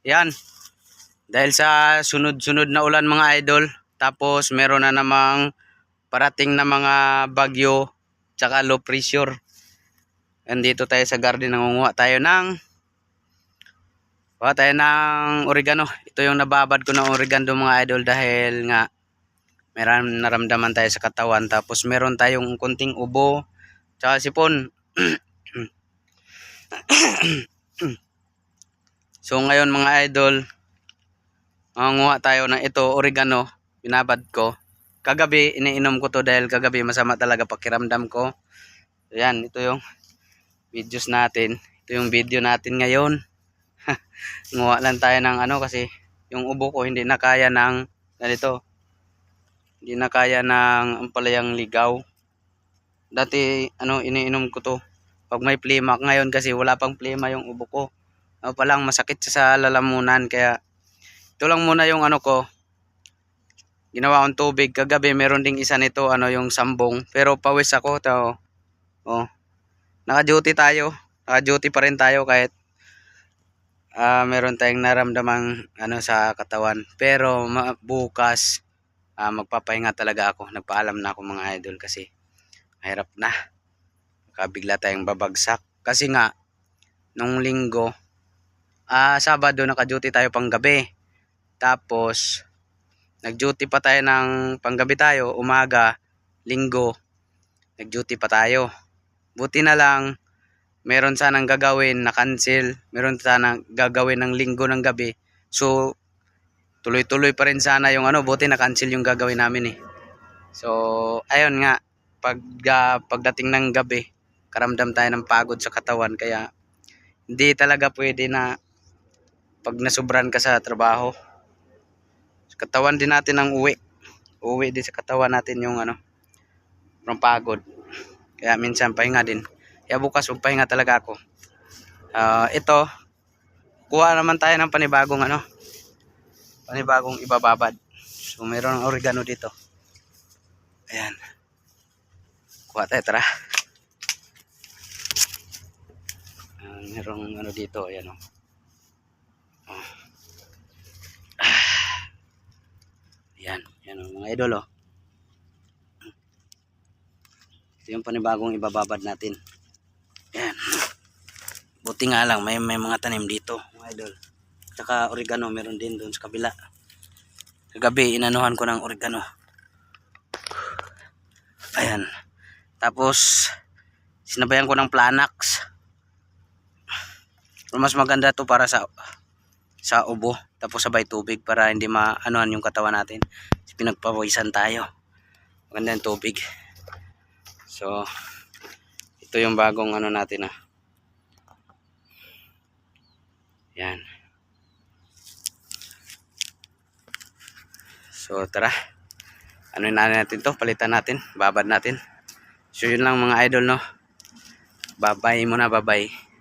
Yan. Dahil sa sunod-sunod na ulan mga idol, tapos meron na namang parating na mga bagyo, tsaka low pressure. Andito tayo sa garden, nangunguha tayo ng oregano. Ito yung nababad ko ng oregano mga idol dahil nga meron naramdaman tayo sa katawan. Tapos meron tayong kunting ubo, tsaka sipon. So ngayon mga idol, mangunguha tayo ng ito, oregano, binabad ko. Kagabi, iniinom ko to dahil kagabi masama talaga pakiramdam ko. Ayan, ito yung videos natin. Ito yung video natin ngayon. Nguha lang tayo ng kasi yung ubo ko hindi na kaya ng ganito. Hindi na kaya ng ampalayang ligaw. Dati, iniinom ko to pag may plima. Ngayon kasi wala pang plima yung ubo ko. Palang masakit sa lalamunan, kaya ito lang muna yung ko. Ginawa kong tubig. Kagabi meron ding isa nito, yung sambong. Pero pawis ako. Naka-duty tayo. Naka-duty pa rin tayo kahit meron tayong naramdamang sa katawan. Pero bukas magpapahinga talaga ako. Nagpaalam na ako mga idol kasi mahirap na. Bigla tayong babagsak. Kasi nga, nung linggo, Sabado naka-duty tayo pang gabi. Tapos nag-duty pa tayo ng panggabi tayo, umaga, linggo, nag-duty pa tayo. Buti na lang, meron sanang gagawin na cancel, meron sanang gagawin ng linggo ng gabi. So, tuloy-tuloy pa rin sana yung buti na cancel yung gagawin namin eh. So, ayun nga, pagdating ng gabi, karamdam tayo ng pagod sa katawan, kaya hindi talaga pwede na pag nasubran ka sa trabaho. Katawan din natin ang uwi din sa katawan natin yung ng pagod, kaya minsan pahinga din. Kaya bukas magpahinga talaga ako. Ito, kuha naman tayo ng panibagong ibababad. So meron ng oregano dito. Ayan, kuha tayo, tara. Merong dito, ayan Yan mga idol Ito yung panibagong ibababad natin. Yan. Buti nga lang may mga tanim dito mga idol. Tsaka oregano meron din doon sa kabila. Kagabi inanuhan ko ng oregano. Ayan. Tapos sinabayan ko ng Planax. Pero mas maganda to para sa ubo. Tapos sabay tubig para hindi maanuhan yung katawan natin. Pinagpawisan tayo. Maganda yung tubig. So ito yung bagong natin Yan. So tara. Natin to, palitan natin, babad natin. So yun lang mga idol Bye-bye muna, bye-bye.